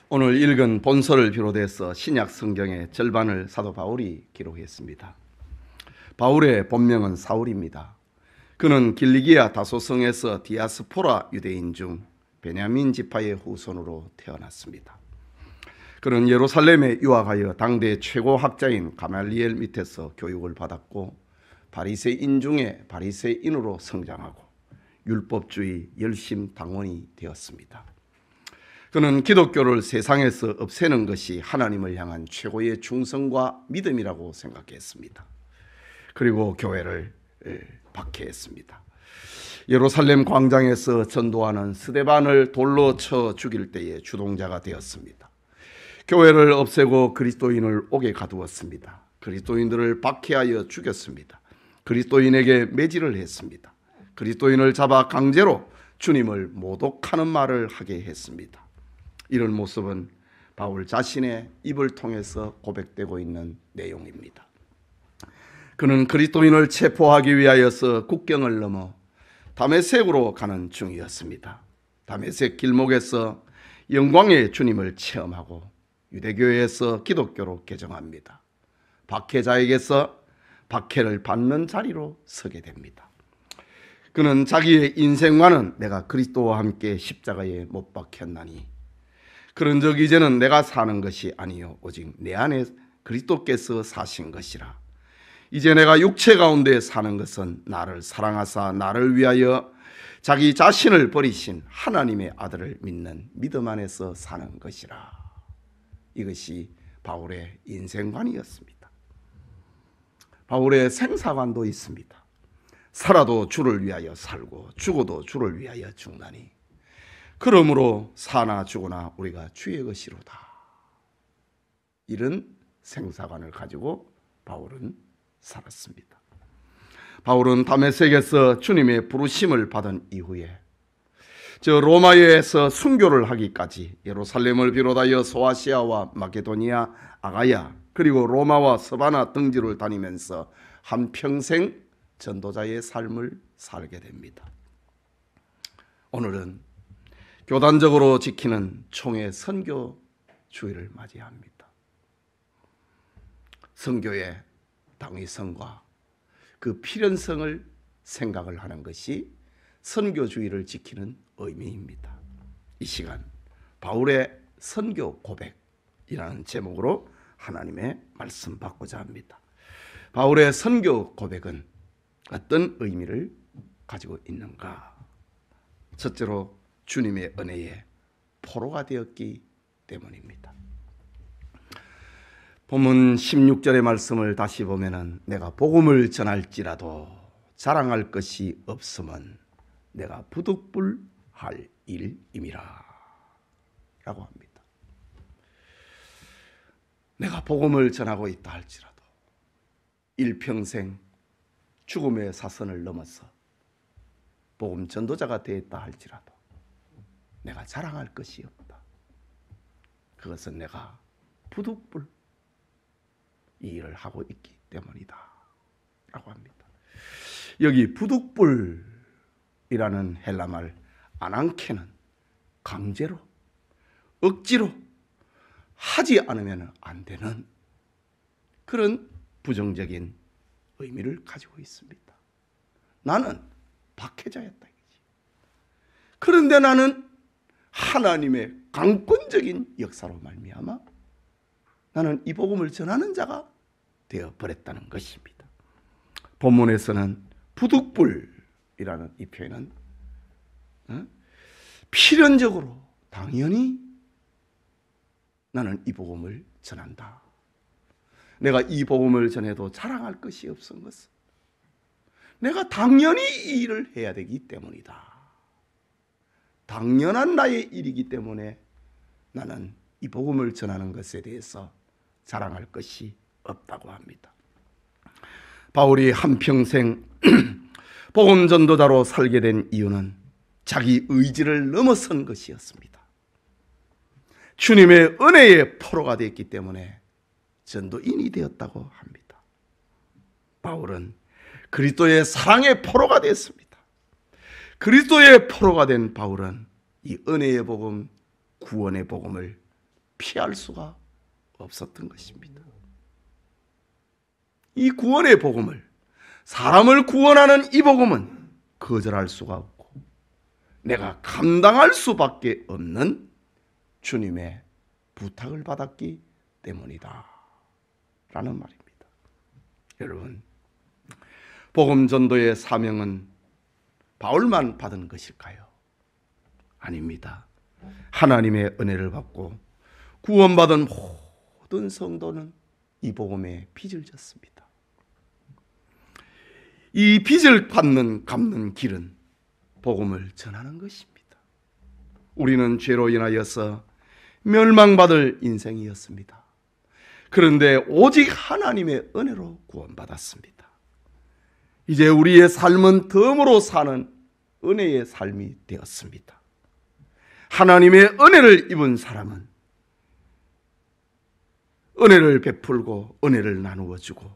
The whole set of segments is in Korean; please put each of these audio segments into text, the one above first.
오늘 읽은 본서를 비롯해서 신약 성경의 절반을 사도 바울이 기록했습니다. 바울의 본명은 사울입니다. 그는 길리기아 다소성에서 디아스포라 유대인 중 베냐민 지파의 후손으로 태어났습니다. 그는 예루살렘에 유학하여 당대 최고 학자인 가말리엘 밑에서 교육을 받았고 바리새인 중에 바리새인으로 성장하고 율법주의 열심 당원이 되었습니다. 그는 기독교를 세상에서 없애는 것이 하나님을 향한 최고의 충성과 믿음이라고 생각했습니다. 그리고 교회를 박해했습니다. 예루살렘 광장에서 전도하는 스데반을 돌로 쳐 죽일 때의 주동자가 되었습니다. 교회를 없애고 그리스도인을 옥에 가두었습니다. 그리스도인들을 박해하여 죽였습니다. 그리스도인에게 매질을 했습니다. 그리스도인을 잡아 강제로 주님을 모독하는 말을 하게 했습니다. 이런 모습은 바울 자신의 입을 통해서 고백되고 있는 내용입니다. 그는 그리스도인을 체포하기 위하여서 국경을 넘어 다메섹으로 가는 중이었습니다. 다메섹 길목에서 영광의 주님을 체험하고 유대교회에서 기독교로 개종합니다. 박해자에게서 박해를 받는 자리로 서게 됩니다. 그는 자기의 인생과는 내가 그리스도와 함께 십자가에 못 박혔나니 그런즉 이제는 내가 사는 것이 아니요 오직 내 안에 그리스도께서 사신 것이라. 이제 내가 육체 가운데 사는 것은 나를 사랑하사 나를 위하여 자기 자신을 버리신 하나님의 아들을 믿는 믿음 안에서 사는 것이라. 이것이 바울의 인생관이었습니다. 바울의 생사관도 있습니다. 살아도 주를 위하여 살고 죽어도 주를 위하여 죽나니 그러므로 사나 죽으나 우리가 주의 것이로다. 이런 생사관을 가지고 바울은 살았습니다. 바울은 다메섹에서 주님의 부르심을 받은 이후에 로마에서 순교를 하기까지 예루살렘을 비롯하여 소아시아와 마게도니아, 아가야 그리고 로마와 서바나 등지를 다니면서 한평생 전도자의 삶을 살게 됩니다. 오늘은 교단적으로 지키는 총회 선교 주일을 맞이합니다. 선교의 당위성과 그 필연성을 생각을 하는 것이 선교주의를 지키는 의미입니다. 이 시간 바울의 선교 고백이라는 제목으로 하나님의 말씀 받고자 합니다. 바울의 선교 고백은 어떤 의미를 가지고 있는가? 첫째로 주님의 은혜에 포로가 되었기 때문입니다. 본문 16절의 말씀을 다시 보면은 내가 복음을 전할지라도 자랑할 것이 없으면 내가 부득불할 일임이라 라고 합니다. 내가 복음을 전하고 있다 할지라도 일평생 죽음의 사선을 넘어서 복음 전도자가 되었다 할지라도 내가 자랑할 것이 없다. 그것은 내가 부득불 이 일을 하고 있기 때문이다 라고 합니다. 여기 부득불이라는 헬라말 아난케는 강제로 억지로 하지 않으면 안 되는 그런 부정적인 의미를 가지고 있습니다. 나는 박해자였다. 그런데 나는 하나님의 강권적인 역사로 말미암아 나는 이 복음을 전하는 자가 되어버렸다는 것입니다. 본문에서는 부득불이라는 이 표현은 필연적으로 당연히 나는 이 복음을 전한다. 내가 이 복음을 전해도 자랑할 것이 없은 것은 내가 당연히 이 일을 해야 되기 때문이다. 당연한 나의 일이기 때문에 나는 이 복음을 전하는 것에 대해서 자랑할 것이 없다고 합니다. 바울이 한평생 복음 전도자로 살게 된 이유는 자기 의지를 넘어선 것이었습니다. 주님의 은혜의 포로가 되었기 때문에 전도인이 되었다고 합니다. 바울은 그리스도의 사랑의 포로가 되었습니다. 그리스도의 포로가 된 바울은 이 은혜의 복음, 구원의 복음을 피할 수가 없었던 것입니다. 이 구원의 복음을, 사람을 구원하는 이 복음은 거절할 수가 없고 내가 감당할 수밖에 없는 주님의 부탁을 받았기 때문이다 라는 말입니다. 여러분, 복음 전도의 사명은 바울만 받은 것일까요? 아닙니다. 하나님의 은혜를 받고 구원받은 모든 성도는 이 복음에 빚을 졌습니다. 이 빚을 갚는 길은 복음을 전하는 것입니다. 우리는 죄로 인하여서 멸망받을 인생이었습니다. 그런데 오직 하나님의 은혜로 구원받았습니다. 이제 우리의 삶은 덤으로 사는 은혜의 삶이 되었습니다. 하나님의 은혜를 입은 사람은 은혜를 베풀고 은혜를 나누어 주고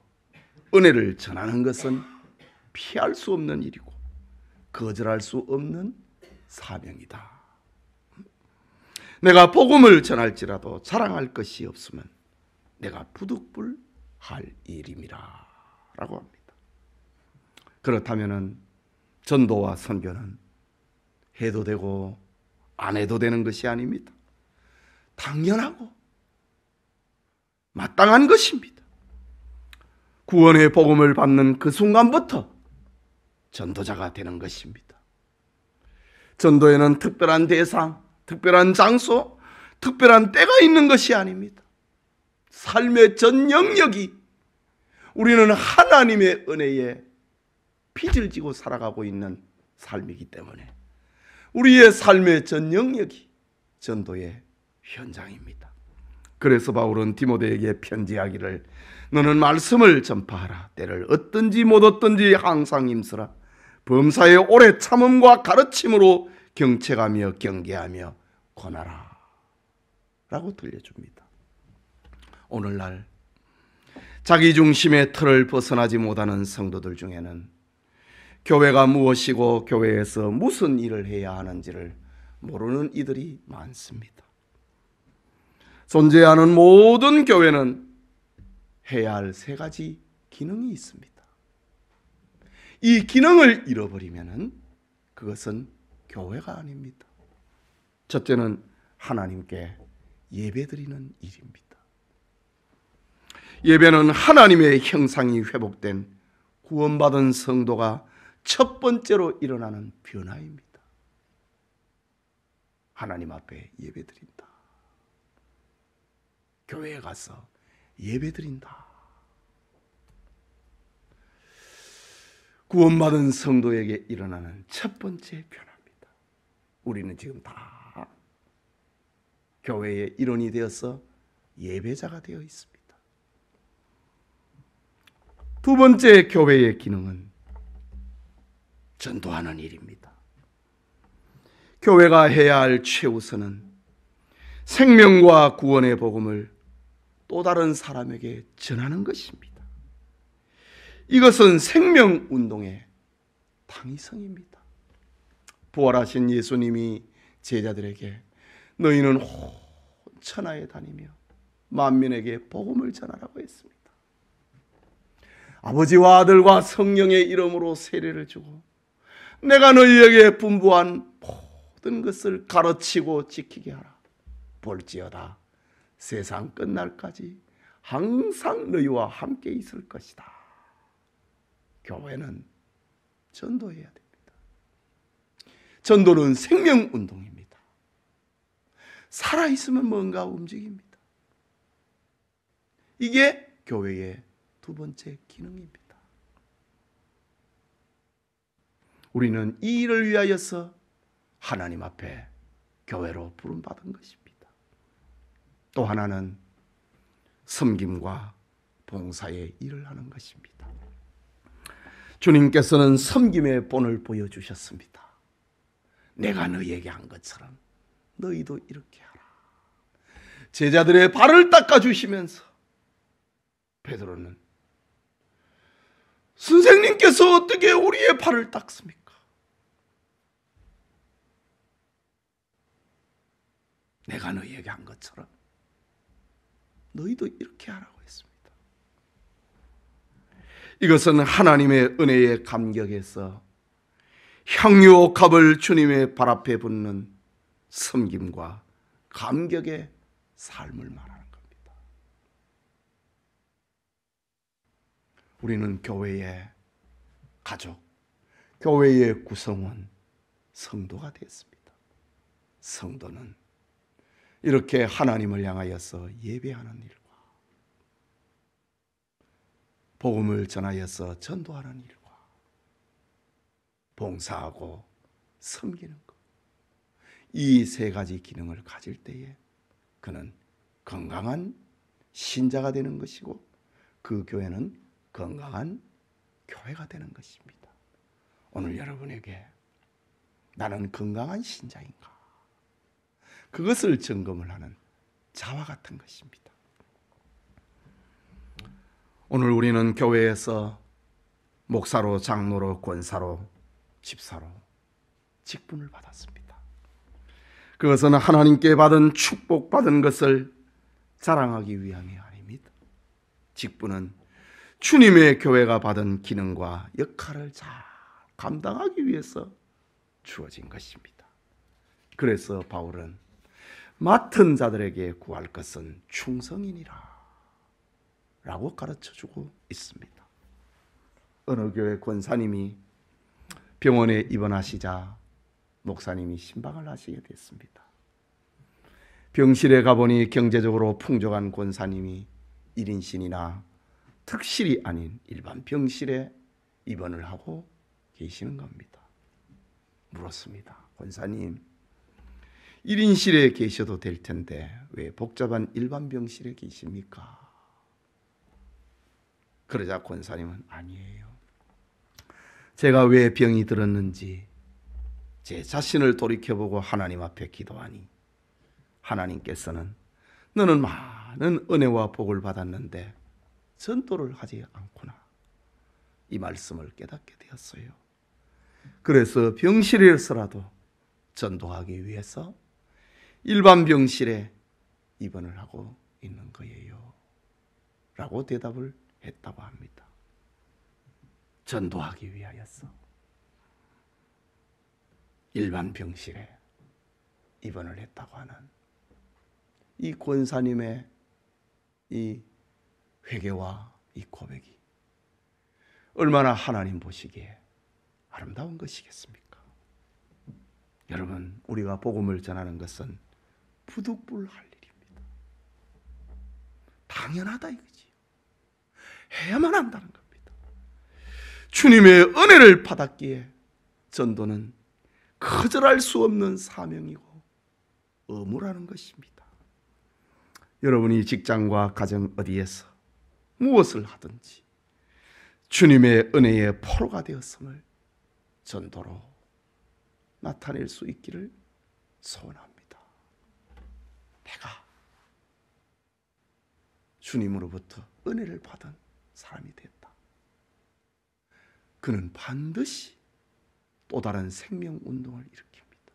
은혜를 전하는 것은 피할 수 없는 일이고 거절할 수 없는 사명이다. 내가 복음을 전할지라도 자랑할 것이 없으면 내가 부득불할 일임이라 라고 합니다. 그렇다면 전도와 선교는 해도 되고 안 해도 되는 것이 아닙니다. 당연하고 마땅한 것입니다. 구원의 복음을 받는 그 순간부터 전도자가 되는 것입니다. 전도에는 특별한 대상, 특별한 장소, 특별한 때가 있는 것이 아닙니다. 삶의 전 영역이 우리는 하나님의 은혜에 빚을 지고 살아가고 있는 삶이기 때문에 우리의 삶의 전 영역이 전도의 현장입니다. 그래서 바울은 디모데에게 편지하기를 너는 말씀을 전파하라. 때를 얻든지 못 얻든지 항상 힘쓰라. 범사의 오래 참음과 가르침으로 경책하며 경계하며 권하라 라고 들려줍니다. 오늘날 자기 중심의 틀을 벗어나지 못하는 성도들 중에는 교회가 무엇이고 교회에서 무슨 일을 해야 하는지를 모르는 이들이 많습니다. 존재하는 모든 교회는 해야 할 세 가지 기능이 있습니다. 이 기능을 잃어버리면 그것은 교회가 아닙니다. 첫째는 하나님께 예배드리는 일입니다. 예배는 하나님의 형상이 회복된 구원받은 성도가 첫 번째로 일어나는 변화입니다. 하나님 앞에 예배드린다. 교회에 가서 예배드린다. 구원받은 성도에게 일어나는 첫 번째 변화입니다. 우리는 지금 다 교회의 일원이 되어서 예배자가 되어 있습니다. 두 번째 교회의 기능은 전도하는 일입니다. 교회가 해야 할 최우선은 생명과 구원의 복음을 또 다른 사람에게 전하는 것입니다. 이것은 생명운동의 당위성입니다. 부활하신 예수님이 제자들에게 너희는 온 천하에 다니며 만민에게 복음을 전하라고 했습니다. 아버지와 아들과 성령의 이름으로 세례를 주고 내가 너희에게 분부한 모든 것을 가르치고 지키게 하라. 볼지어다 세상 끝날까지 항상 너희와 함께 있을 것이다. 교회는 전도해야 됩니다. 전도는 생명운동입니다. 살아있으면 뭔가 움직입니다. 이게 교회의 두 번째 기능입니다. 우리는 이 일을 위하여서 하나님 앞에 교회로 부름받은 것입니다. 또 하나는 섬김과 봉사의 일을 하는 것입니다. 주님께서는 섬김의 본을 보여주셨습니다. 내가 너희에게 한 것처럼 너희도 이렇게 하라. 제자들의 발을 닦아주시면서 베드로는 선생님께서 어떻게 우리의 발을 닦습니까? 내가 너희에게 한 것처럼 너희도 이렇게 하라고 했습니다. 이것은 하나님의 은혜에 감격해서 향유옥합을 주님의 발 앞에 붓는 섬김과 감격의 삶을 말하는 겁니다. 우리는 교회의 가족, 교회의 구성원, 성도가 됐습니다. 성도는 이렇게 하나님을 향하여서 예배하는 일과 복음을 전하여서 전도하는 일과 봉사하고 섬기는 것, 이 세 가지 기능을 가질 때에 그는 건강한 신자가 되는 것이고 그 교회는 건강한 교회가 되는 것입니다. 오늘 여러분에게 나는 건강한 신자인가? 그것을 점검을 하는 자와 같은 것입니다. 오늘 우리는 교회에서 목사로, 장로로, 권사로, 집사로 직분을 받았습니다. 그것은 하나님께 받은 축복받은 것을 자랑하기 위함이 아닙니다. 직분은 주님의 교회가 받은 기능과 역할을 잘 감당하기 위해서 주어진 것입니다. 그래서 바울은 맡은 자들에게 구할 것은 충성이니라 라고 가르쳐주고 있습니다. 어느 교회 권사님이 병원에 입원하시자 목사님이 신방을 하시게 됐습니다. 병실에 가보니 경제적으로 풍족한 권사님이 1인실이나 특실이 아닌 일반 병실에 입원을 하고 계시는 겁니다. 물었습니다. 권사님, 1인실에 계셔도 될 텐데 왜 복잡한 일반 병실에 계십니까? 그러자 권사님은 아니에요. 제가 왜 병이 들었는지 제 자신을 돌이켜보고 하나님 앞에 기도하니 하나님께서는 너는 많은 은혜와 복을 받았는데 전도를 하지 않구나, 이 말씀을 깨닫게 되었어요. 그래서 병실에서라도 전도하기 위해서 일반 병실에 입원을 하고 있는 거예요 라고 대답을 했다고 합니다. 전도하기 위하여서 일반 병실에 입원을 했다고 하는 이 권사님의 이 회개와 이 고백이 얼마나 하나님 보시기에 아름다운 것이겠습니까? 여러분, 우리가 복음을 전하는 것은 부득불할 일입니다. 당연하다 이거지요. 해야만 한다는 겁니다. 주님의 은혜를 받았기에 전도는 거절할 수 없는 사명이고 의무라는 것입니다. 여러분이 직장과 가정 어디에서 무엇을 하든지 주님의 은혜의 포로가 되었음을 전도로 나타낼 수 있기를 소원합니다. 내가 주님으로부터 은혜를 받은 사람이 됐다. 그는 반드시 또 다른 생명운동을 일으킵니다.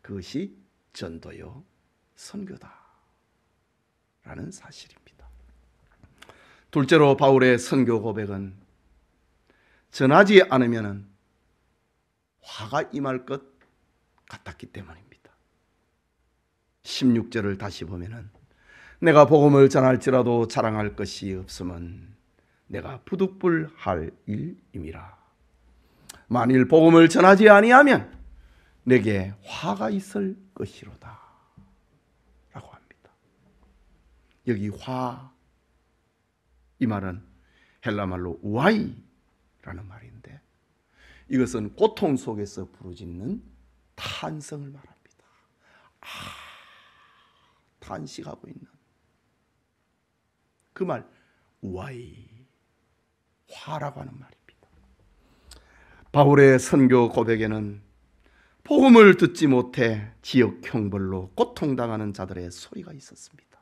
그것이 전도요 선교다 라는 사실입니다. 둘째로 바울의 선교 고백은 전하지 않으면 화가 임할 것 같았기 때문입니다. 16절을 다시 보면은 내가 복음을 전할지라도 자랑할 것이 없으면 내가 부득불할 일임이라. 만일 복음을 전하지 아니하면 내게 화가 있을 것이로다 라고 합니다. 여기 화, 이 말은 헬라말로 우아이라는 말인데 이것은 고통 속에서 부르짖는 탄성을 말합니다. 탄식하고 있는 그 말, 우아이, 화라고 하는 말입니다. 바울의 선교 고백에는 복음을 듣지 못해 지역 형벌로 고통당하는 자들의 소리가 있었습니다.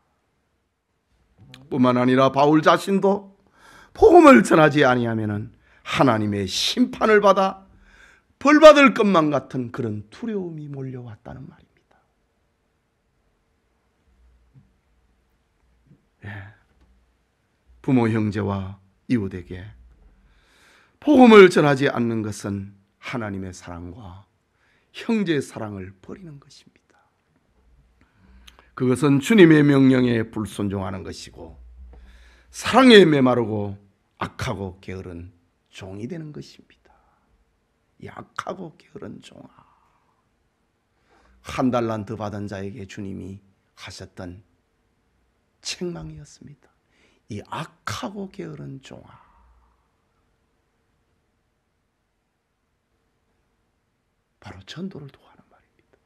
뿐만 아니라 바울 자신도 복음을 전하지 아니하면 하나님의 심판을 받아 벌받을 것만 같은 그런 두려움이 몰려왔다는 말입니다. 부모 형제와 이웃에게 복음을 전하지 않는 것은 하나님의 사랑과 형제의 사랑을 버리는 것입니다. 그것은 주님의 명령에 불순종하는 것이고 사랑에 메마르고 악하고 게으른 종이 되는 것입니다. 이 악하고 게으른 종아, 한 달란트 받은 자에게 주님이 하셨던 책망이었습니다. 이 악하고 게으른 종아, 바로 전도를 두고 하는 말입니다.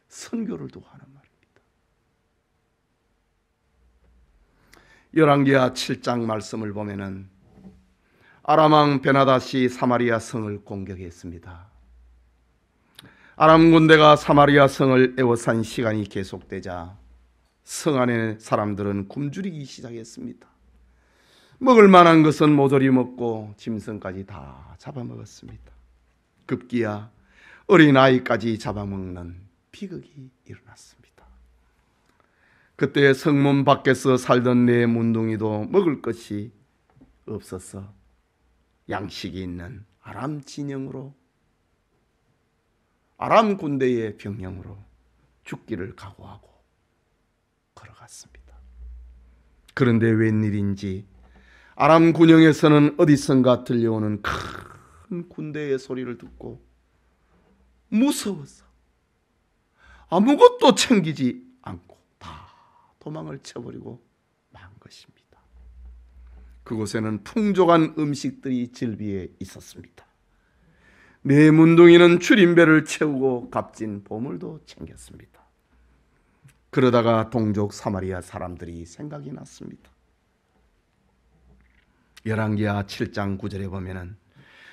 선교를 두고 하는 말입니다. 열왕기하 7장 말씀을 보면은 아람 왕 베나닷이 사마리아 성을 공격했습니다. 아람 군대가 사마리아 성을 에워싼 시간이 계속되자 성 안의 사람들은 굶주리기 시작했습니다. 먹을 만한 것은 모조리 먹고 짐승까지 다 잡아먹었습니다. 급기야 어린아이까지 잡아먹는 비극이 일어났습니다. 그때 성문 밖에서 살던 네 문둥이도 먹을 것이 없어서 양식이 있는 아람 진영으로, 아람 군대의 병영으로 죽기를 각오하고 걸어갔습니다. 그런데 웬일인지 아람 군영에서는 어디선가 들려오는 큰 군대의 소리를 듣고 무서워서 아무것도 챙기지 않고 다 도망을 쳐버리고 만 것입니다. 그곳에는 풍족한 음식들이 즐비해 있었습니다. 네 문둥이는 줄임배를 채우고 값진 보물도 챙겼습니다. 그러다가 동족 사마리아 사람들이 생각이 났습니다. 열왕기하 7장 9절에 보면은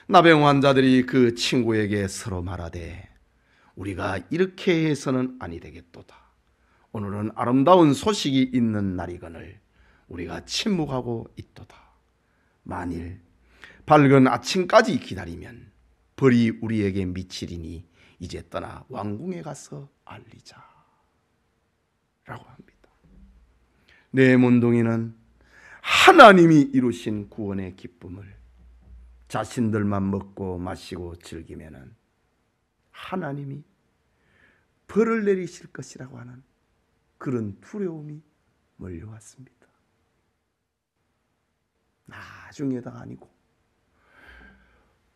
나병 환자들이 그 친구에게 서로 말하되 우리가 이렇게 해서는 아니 되겠도다. 오늘은 아름다운 소식이 있는 날이거늘 우리가 침묵하고 있도다. 만일 밝은 아침까지 기다리면 벌이 우리에게 미치리니 이제 떠나 왕궁에 가서 알리자 라고 합니다. 네 문둥이는 하나님이 이루신 구원의 기쁨을 자신들만 먹고 마시고 즐기면은 하나님이 벌을 내리실 것이라고 하는 그런 두려움이 몰려왔습니다. 나중에가 아니고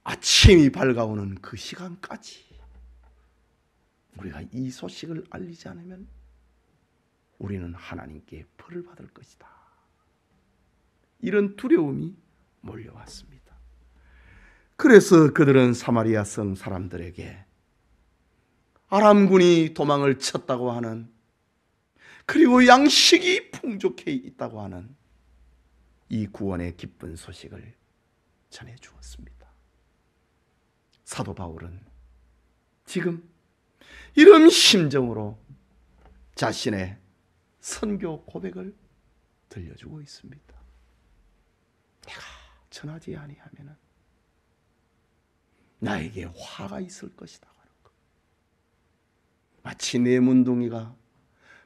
아침이 밝아오는 그 시간까지 우리가 이 소식을 알리지 않으면 우리는 하나님께 벌을 받을 것이다. 이런 두려움이 몰려왔습니다. 그래서 그들은 사마리아 성 사람들에게 아람군이 도망을 쳤다고 하는, 그리고 양식이 풍족해 있다고 하는 이 구원의 기쁜 소식을 전해 주었습니다. 사도 바울은 지금 이런 심정으로 자신의 선교 고백을 들려주고 있습니다. 내가 전하지 아니하면 나에게 화가 있을 것이다 하는 것. 마치 네 문둥이가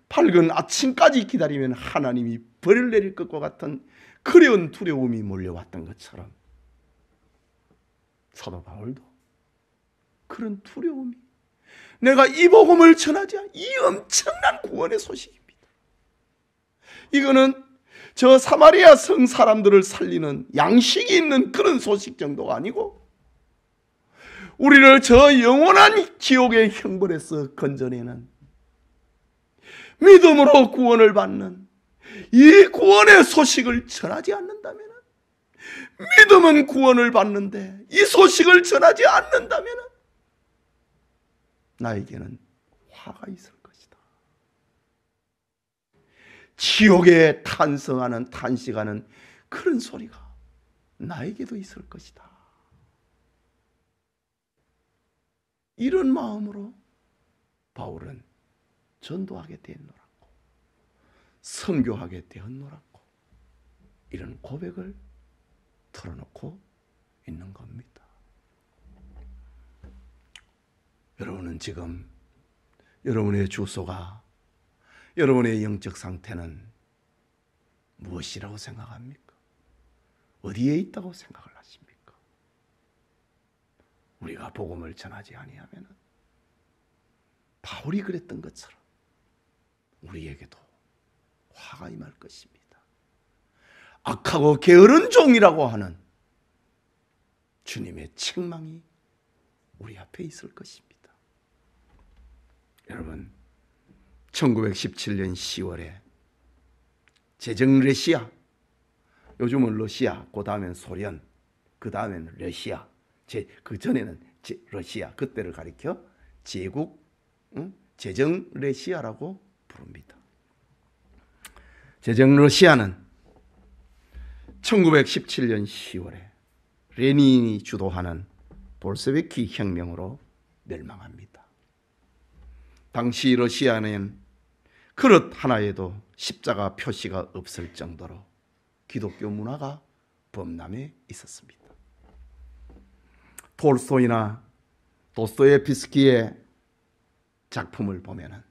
밝은 아침까지 기다리면 하나님이 벌을 내릴 것과 같은 그런 두려움이 몰려왔던 것처럼 사도 바울도 그런 두려움이, 내가 이 복음을 전하지 않, 이 엄청난 구원의 소식입니다. 이거는 저 사마리아 성 사람들을 살리는 양식이 있는 그런 소식 정도가 아니고 우리를 저 영원한 지옥의 형벌에서 건져내는, 믿음으로 구원을 받는 이 구원의 소식을 전하지 않는다면, 믿음은 구원을 받는데 이 소식을 전하지 않는다면 나에게는 화가 있을 것이다. 지옥에 탄성하는, 탄식하는 그런 소리가 나에게도 있을 것이다. 이런 마음으로 바울은 전도하게 되었노라고, 선교하게 되었노라고 이런 고백을 털어놓고 있는 겁니다. 여러분은 지금 여러분의 주소가, 여러분의 영적 상태는 무엇이라고 생각합니까? 어디에 있다고 생각을 하십니까? 우리가 복음을 전하지 아니하면 바울이 그랬던 것처럼 우리에게도 화가 임할 것입니다. 악하고 게으른 종이라고 하는 주님의 책망이 우리 앞에 있을 것입니다. 여러분, 1917년 10월에 제정 러시아, 요즘은 러시아, 그 다음엔 소련, 그 다음엔 러시아, 그 전에는 러시아, 그때를 가리켜 제국, 제정 러시아라고 부릅니다. 제정 러시아는 1917년 10월에 레닌이 주도하는 볼셰비키 혁명으로 멸망합니다. 당시 러시아는 그릇 하나에도 십자가 표시가 없을 정도로 기독교 문화가 범람해 있었습니다. 톨스토이나 도스토예프스키의 작품을 보면은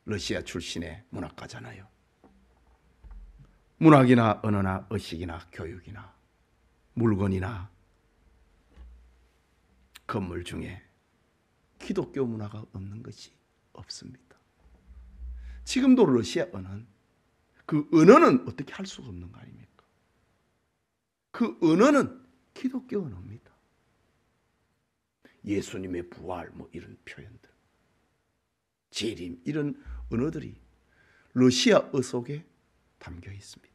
러시아 출신의 문학가잖아요. 문학이나 언어나 의식이나 교육이나 물건이나 건물 중에 기독교 문화가 없는 것이 없습니다. 지금도 러시아어는 그 언어는 어떻게 할 수가 없는 거 아닙니까? 그 언어는 기독교 언어입니다. 예수님의 부활 뭐 이런 표현들, 재림 이런 언어들이 러시아어 속에 담겨 있습니다.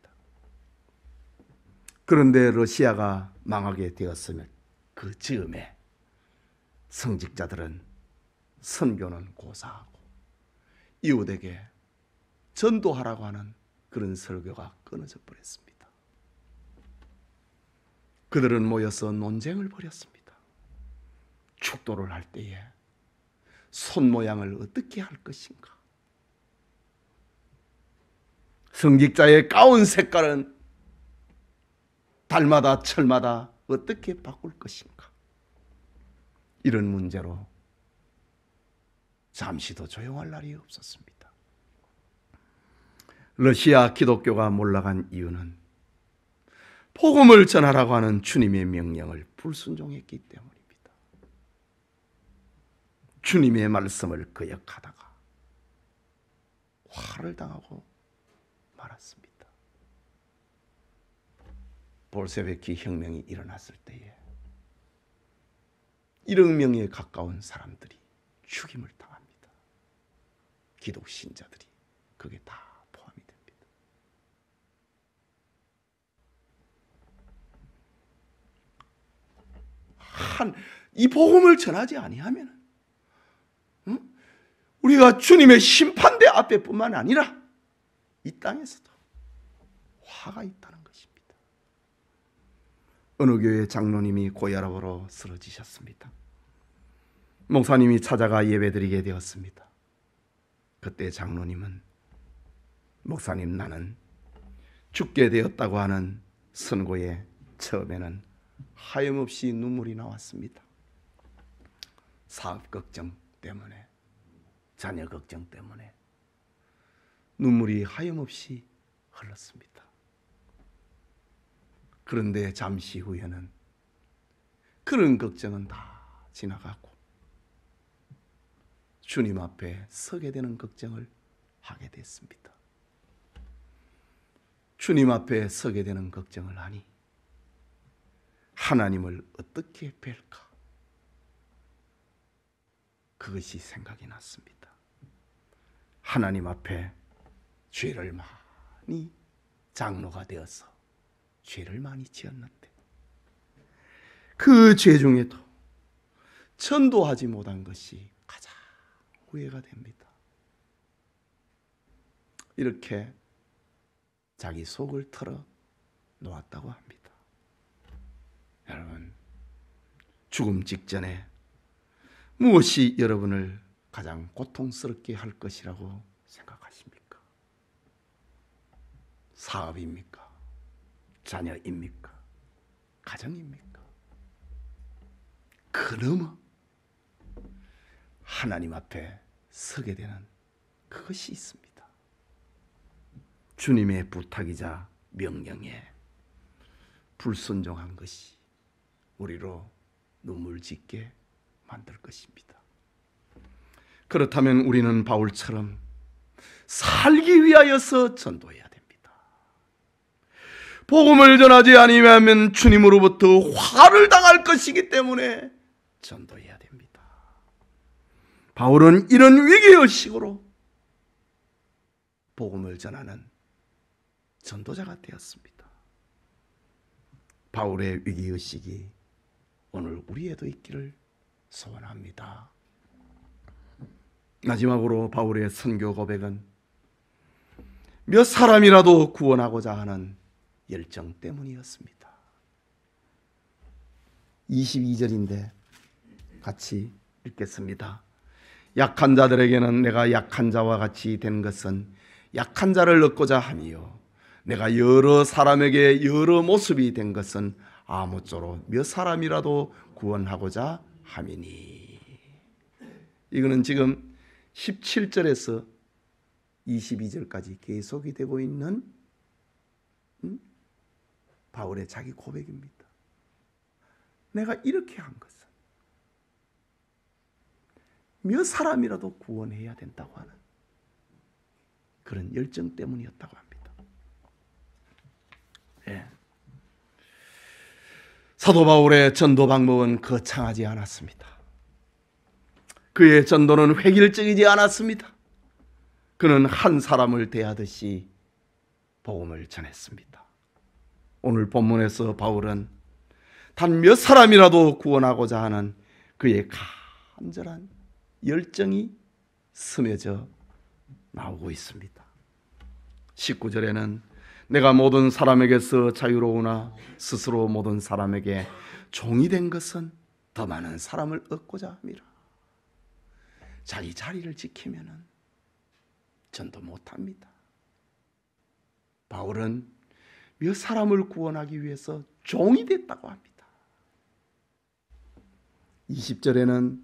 그런데 러시아가 망하게 되었으면 그 즈음에 성직자들은 선교는 고사하고 이웃에게 전도하라고 하는 그런 설교가 끊어져 버렸습니다. 그들은 모여서 논쟁을 벌였습니다. 축도를 할 때에 손 모양을 어떻게 할 것인가? 성직자의 가운 색깔은 달마다 철마다 어떻게 바꿀 것인가? 이런 문제로 잠시도 조용할 날이 없었습니다. 러시아 기독교가 몰락한 이유는 복음을 전하라고 하는 주님의 명령을 불순종했기 때문입니다. 주님의 말씀을 거역하다가 화를 당하고 말았습니다. 볼셰비키 혁명이 일어났을 때에 1억 명에 가까운 사람들이 죽임을 당합니다. 기독 신자들이 그게 다 포함이 됩니다. 이 복음을 전하지 아니하면 우리가 주님의 심판대 앞에뿐만 아니라 이 땅에서도 화가 있다는 것입니다. 어느 교회 장로님이 고혈압으로 쓰러지셨습니다. 목사님이 찾아가 예배드리게 되었습니다. 그때 장로님은 목사님, 나는 죽게 되었다고 하는 선고에 처음에는 하염없이 눈물이 나왔습니다. 사업 걱정 때문에, 자녀 걱정 때문에 눈물이 하염없이 흘렀습니다. 그런데 잠시 후에는 그런 걱정은 다 지나가고 주님 앞에 서게 되는 걱정을 하게 됐습니다. 주님 앞에 서게 되는 걱정을 하니 하나님을 어떻게 뵐까? 그것이 생각이 났습니다. 하나님 앞에 죄를 많이, 장로가 되어서 죄를 많이 지었는데 그 죄 중에도 전도하지 못한 것이 가장 후회가 됩니다. 이렇게 자기 속을 털어 놓았다고 합니다. 여러분, 죽음 직전에 무엇이 여러분을 가장 고통스럽게 할 것이라고 생각하십니까? 사업입니까? 자녀입니까? 가정입니까? 그놈의 하나님 앞에 서게 되는 그것이 있습니다. 주님의 부탁이자 명령에 불순종한 것이 우리로 눈물 짓게 만들 것입니다. 그렇다면 우리는 바울처럼 살기 위하여서 전도해야 됩니다. 복음을 전하지 아니하면 주님으로부터 화를 당할 것이기 때문에 전도해야 됩니다. 바울은 이런 위기의식으로 복음을 전하는 전도자가 되었습니다. 바울의 위기의식이 오늘 우리에도 있기를 소원합니다. 마지막으로 바울의 선교 고백은 몇 사람이라도 구원하고자 하는 열정 때문이었습니다. 22절인데 같이 읽겠습니다. 약한 자들에게는 내가 약한 자와 같이 된 것은 약한 자를 얻고자 함이요 내가 여러 사람에게 여러 모습이 된 것은 아무쪼록 몇 사람이라도 구원하고자 함이니. 이거는 지금 17절에서 22절까지 계속이 되고 있는 바울의 자기 고백입니다. 내가 이렇게 한 것은 몇 사람이라도 구원해야 된다고 하는 그런 열정 때문이었다고 합니다. 예. 사도 바울의 전도 방법은 거창하지 않았습니다. 그의 전도는 획일적이지 않았습니다. 그는 한 사람을 대하듯이 복음을 전했습니다. 오늘 본문에서 바울은 단 몇 사람이라도 구원하고자 하는 그의 간절한 열정이 스며져 나오고 있습니다. 19절에는 내가 모든 사람에게서 자유로우나 스스로 모든 사람에게 종이 된 것은 더 많은 사람을 얻고자 함이라. 자기 자리를 지키면은 전도 못합니다. 바울은 몇 사람을 구원하기 위해서 종이 됐다고 합니다. 20절에는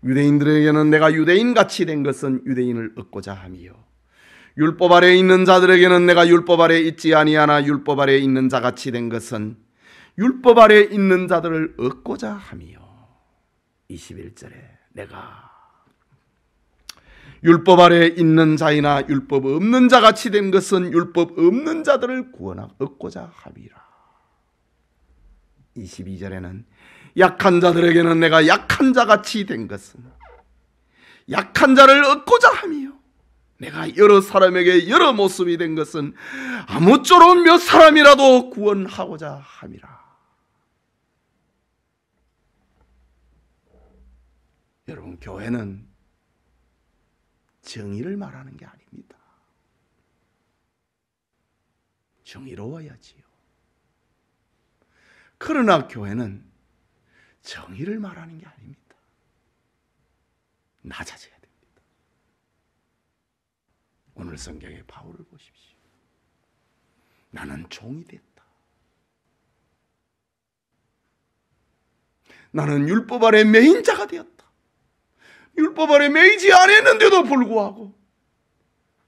유대인들에게는 내가 유대인같이 된 것은 유대인을 얻고자 함이요 율법 아래에 있는 자들에게는 내가 율법 아래에 있지 아니하나 율법 아래에 있는 자같이 된 것은 율법 아래에 있는 자들을 얻고자 함이요 21절에 내가 율법 아래에 있는 자이나 율법 없는 자같이 된 것은 율법 없는 자들을 얻고자 함이라. 22절에는 약한 자들에게는 내가 약한 자같이 된 것은 약한 자를 얻고자 함이요 내가 여러 사람에게 여러 모습이 된 것은 아무쪼록 몇 사람이라도 구원하고자 함이라. 여러분, 교회는 정의를 말하는 게 아닙니다. 정의로워야지요. 그러나 교회는 정의를 말하는 게 아닙니다. 낮아져야 됩니다. 오늘 성경의 바울을 보십시오. 나는 종이 됐다. 나는 율법 아래 매인 자가 되었다. 율법 아래 매이지 않았는데도 불구하고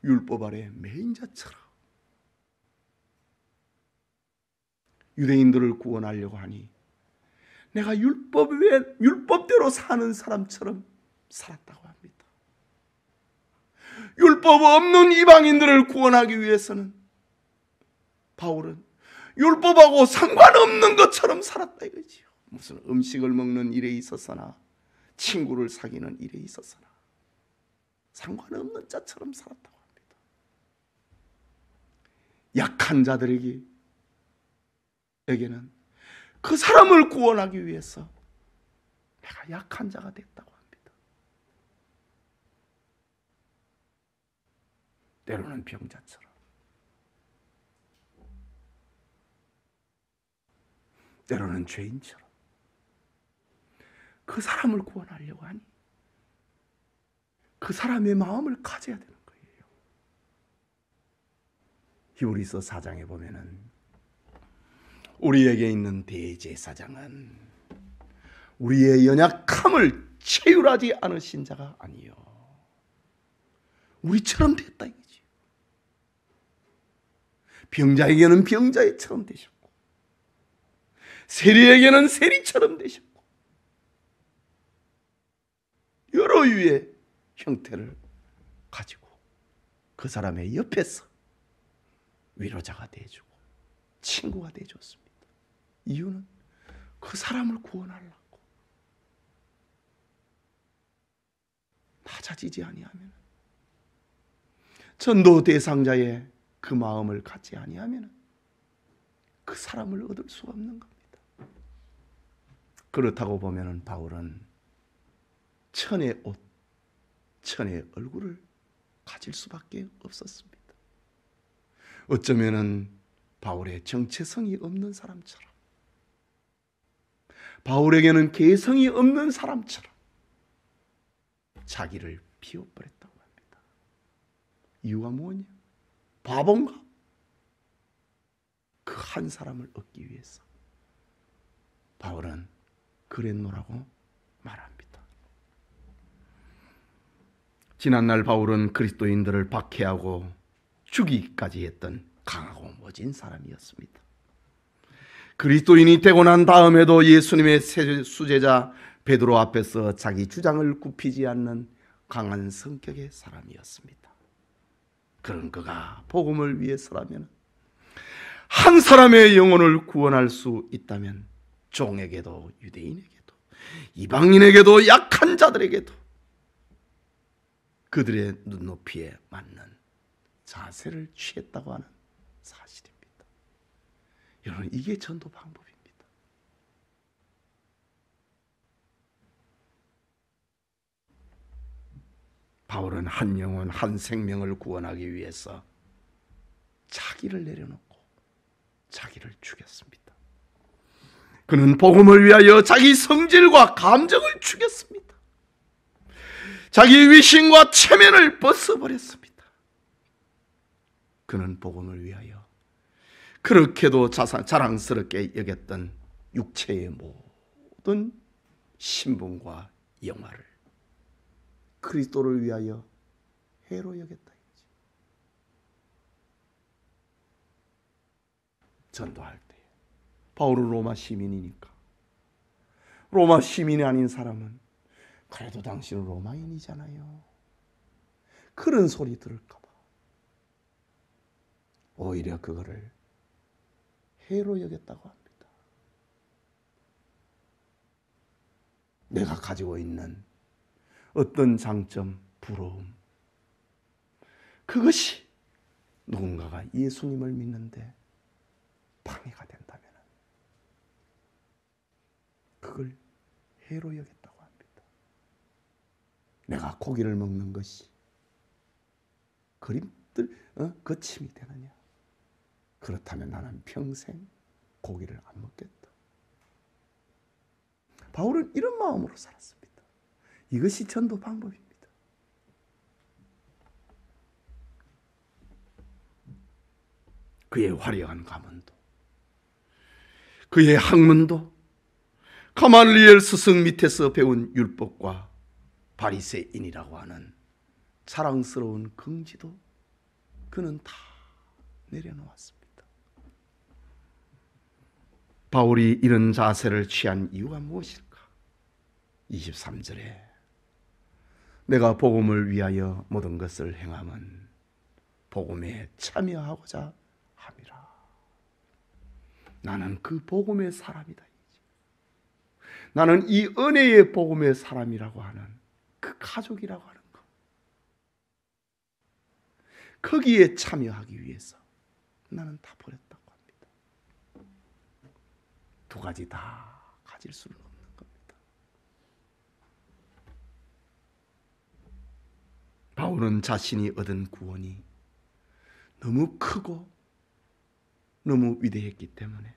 율법 아래 매인 자처럼 유대인들을 구원하려고 하니 내가 율법대로 사는 사람처럼 살았다고 합니다. 율법 없는 이방인들을 구원하기 위해서는 바울은 율법하고 상관없는 것처럼 살았다 이거지요. 무슨 음식을 먹는 일에 있어서나 친구를 사귀는 일에 있어서나 상관없는 자처럼 살았다고 합니다. 약한 자들에게는 그 사람을 구원하기 위해서 내가 약한 자가 됐다고 합니다. 때로는 병자처럼, 때로는 죄인처럼 그 사람을 구원하려고 하니 그 사람의 마음을 가져야 되는 거예요. 히브리서 4장에 보면은 우리에게 있는 대제사장은 우리의 연약함을 체휼하지 않으신 자가 아니요 우리처럼 됐다 이거지. 병자에게는 병자처럼 되셨고, 세리에게는 세리처럼 되셨고, 여러 유의 형태를 가지고 그 사람의 옆에서 위로자가 되어주고 친구가 되어줬습니다. 이유는 그 사람을 구원하려고. 낮아지지 아니하면, 전도 대상자의 그 마음을 갖지 아니하면 그 사람을 얻을 수가 없는 겁니다. 그렇다고 보면 바울은 천의 옷, 천의 얼굴을 가질 수밖에 없었습니다. 어쩌면은 바울의 정체성이 없는 사람처럼, 바울에게는 개성이 없는 사람처럼 자기를 비워버렸다고 합니다. 이유가 뭐냐? 바본가? 그 한 사람을 얻기 위해서 바울은 그랬노라고 말합니다. 지난날 바울은 그리스도인들을 박해하고 죽이기까지 했던 강하고 모진 사람이었습니다. 그리스도인이 되고 난 다음에도 예수님의 수제자 베드로 앞에서 자기 주장을 굽히지 않는 강한 성격의 사람이었습니다. 그런 그가 복음을 위해서라면, 한 사람의 영혼을 구원할 수 있다면 종에게도 유대인에게도 이방인에게도 약한 자들에게도 그들의 눈높이에 맞는 자세를 취했다고 하는 사실입니다. 여러분, 이게 전도 방법입니다. 바울은 한 영혼, 한 생명을 구원하기 위해서 자기를 내려놓고 자기를 죽였습니다. 그는 복음을 위하여 자기 성질과 감정을 죽였습니다. 자기 위신과 체면을 벗어버렸습니다. 그는 복음을 위하여 그렇게도 자랑스럽게 여겼던 육체의 모든 신분과 영화를 그리스도를 위하여 해로 여겼다. 전도할 때 바울은 로마 시민이니까, 로마 시민이 아닌 사람은 그래도 당신은 로마인이잖아요, 그런 소리 들을까 봐 오히려 그거를 해로 여겼다고 합니다. 내가 가지고 있는 어떤 장점, 부러움, 그것이 누군가가 예수님을 믿는데 방해가 된다면 그걸 해로 여겼다고 합니다. 내가 고기를 먹는 것이 거침이 되느냐? 그렇다면 나는 평생 고기를 안 먹겠다. 바울은 이런 마음으로 살았습니다. 이것이 전도 방법입니다. 그의 화려한 가문도, 그의 학문도, 가말리엘 스승 밑에서 배운 율법과 바리새인이라고 하는 자랑스러운 긍지도 그는 다 내려놓았습니다. 바울이 이런 자세를 취한 이유가 무엇일까? 23절에 내가 복음을 위하여 모든 것을 행함은 복음에 참여하고자 함이라. 나는 그 복음의 사람이다. 나는 이 은혜의 복음의 사람이라고 하는 그 가족이라고 하는 것, 거기에 참여하기 위해서 나는 다 버렸다고 합니다. 두 가지 다 가질 수는 없는 겁니다. 바울은 자신이 얻은 구원이 너무 크고 너무 위대했기 때문에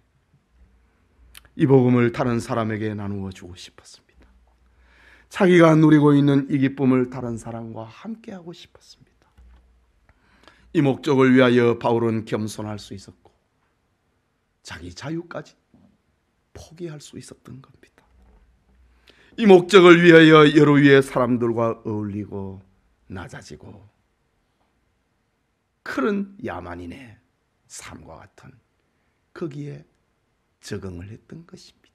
이 복음을 다른 사람에게 나누어 주고 싶었습니다. 자기가 누리고 있는 이 기쁨을 다른 사람과 함께 하고 싶었습니다. 이 목적을 위하여 바울은 겸손할 수 있었고 자기 자유까지 포기할 수 있었던 겁니다. 이 목적을 위하여 여러 위의 사람들과 어울리고 낮아지고 그런 야만인의 삶과 같은 거기에 적응을 했던 것입니다.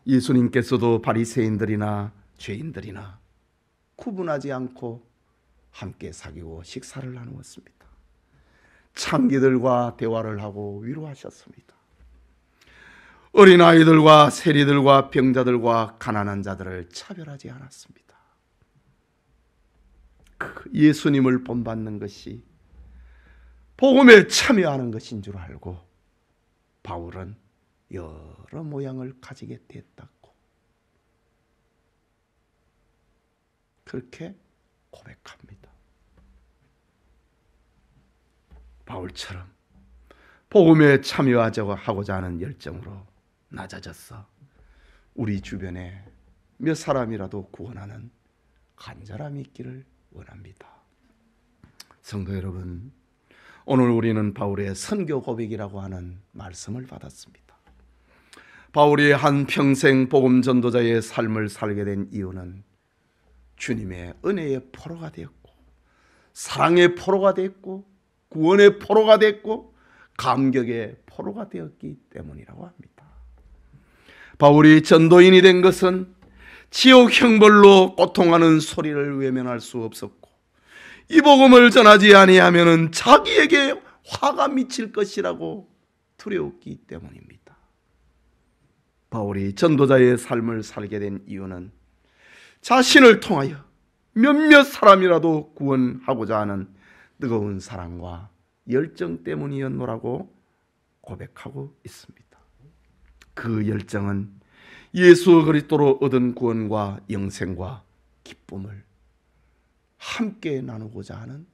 예수님께서도 바리새인들이나 죄인들이나 구분하지 않고 함께 사귀고 식사를 나누었습니다. 창기들과 대화를 하고 위로하셨습니다. 어린아이들과 세리들과 병자들과 가난한 자들을 차별하지 않았습니다. 예수님을 본받는 것이 복음에 참여하는 것인 줄 알고 바울은 여러 모양을 가지게 됐다고 그렇게 고백합니다. 바울처럼 복음에 참여하고자 하는 열정으로 낮아져서 우리 주변에 몇 사람이라도 구원하는 간절함이 있기를 원합니다. 성도 여러분, 오늘 우리는 바울의 선교 고백이라고 하는 말씀을 받았습니다. 바울이 한평생 복음 전도자의 삶을 살게 된 이유는 주님의 은혜의 포로가 되었고 사랑의 포로가 되었고 구원의 포로가 되었고 감격의 포로가 되었기 때문이라고 합니다. 바울이 전도인이 된 것은 지옥 형벌로 고통하는 소리를 외면할 수 없었고 이 복음을 전하지 아니하면은 자기에게 화가 미칠 것이라고 두려웠기 때문입니다. 바울이 전도자의 삶을 살게 된 이유는 자신을 통하여 몇몇 사람이라도 구원하고자 하는 뜨거운 사랑과 열정 때문이었노라고 고백하고 있습니다. 그 열정은 예수 그리스도로 얻은 구원과 영생과 기쁨을 함께 나누고자 하는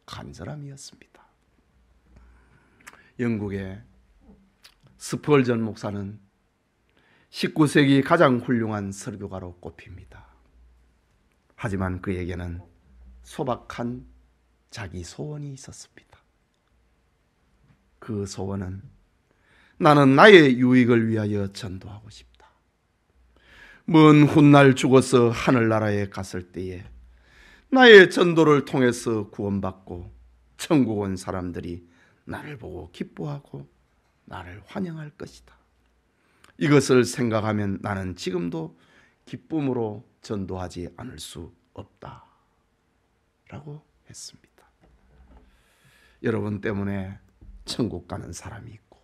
간절함이었습니다. 영국의 스펄전 목사는 19세기 가장 훌륭한 설교가로 꼽힙니다. 하지만 그에게는 소박한 자기 소원이 있었습니다. 그 소원은 나는 나의 유익을 위하여 전도하고 싶다. 먼 훗날 죽어서 하늘나라에 갔을 때에 나의 전도를 통해서 구원받고 천국 온 사람들이 나를 보고 기뻐하고 나를 환영할 것이다. 이것을 생각하면 나는 지금도 기쁨으로 전도하지 않을 수 없다 라고 했습니다. 여러분 때문에 천국 가는 사람이 있고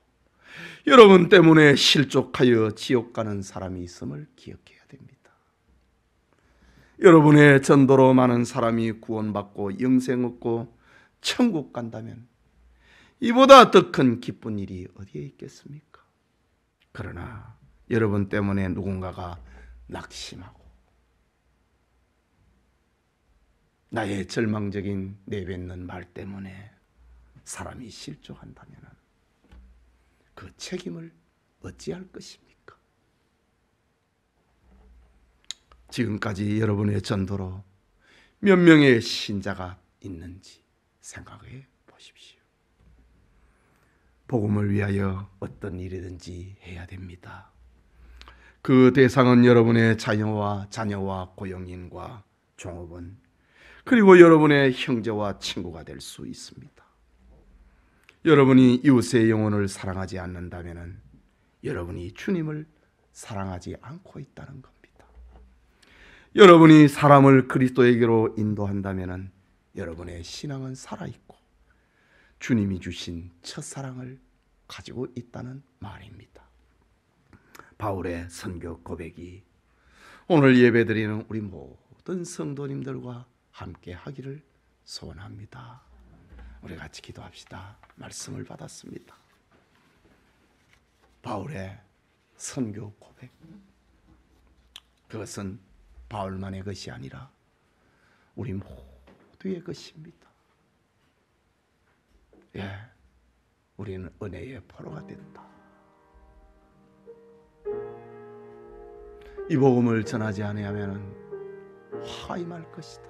여러분 때문에 실족하여 지옥 가는 사람이 있음을 기억해야 됩니다. 여러분의 전도로 많은 사람이 구원받고 영생 얻고 천국 간다면 이보다 더 큰 기쁜 일이 어디에 있겠습니까? 그러나 여러분 때문에 누군가가 낙심하고 나의 절망적인 내뱉는 말 때문에 사람이 실족한다면 그 책임을 어찌할 것입니까? 지금까지 여러분의 전도로 몇 명의 신자가 있는지 생각해 보십시오. 복음을 위하여 어떤 일이든지 해야 됩니다. 그 대상은 여러분의 자녀와 고용인과 종업원 그리고 여러분의 형제와 친구가 될 수 있습니다. 여러분이 이웃의 영혼을 사랑하지 않는다면 여러분이 주님을 사랑하지 않고 있다는 겁니다. 여러분이 사람을 그리스도에게로 인도한다면 여러분의 신앙은 살아있고 주님이 주신 첫사랑을 가지고 있다는 말입니다. 바울의 선교 고백이 오늘 예배드리는 우리 모든 성도님들과 함께 하기를 소원합니다. 우리 같이 기도합시다. 말씀을 받았습니다. 바울의 선교 고백, 그것은 바울만의 것이 아니라 우리 모두의 것입니다. 예, 우리는 은혜의 포로가 됐다. 이 복음을 전하지 아니하면 화임할 것이다.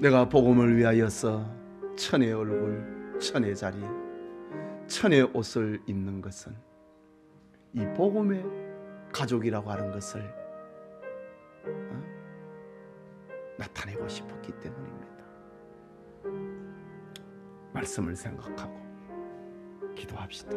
내가 복음을 위하여서 천의 얼굴, 천의 자리, 천의 옷을 입는 것은 이 복음의 가족이라고 하는 것을 나타내고 싶었기 때문입니다. 말씀을 생각하고 기도합시다.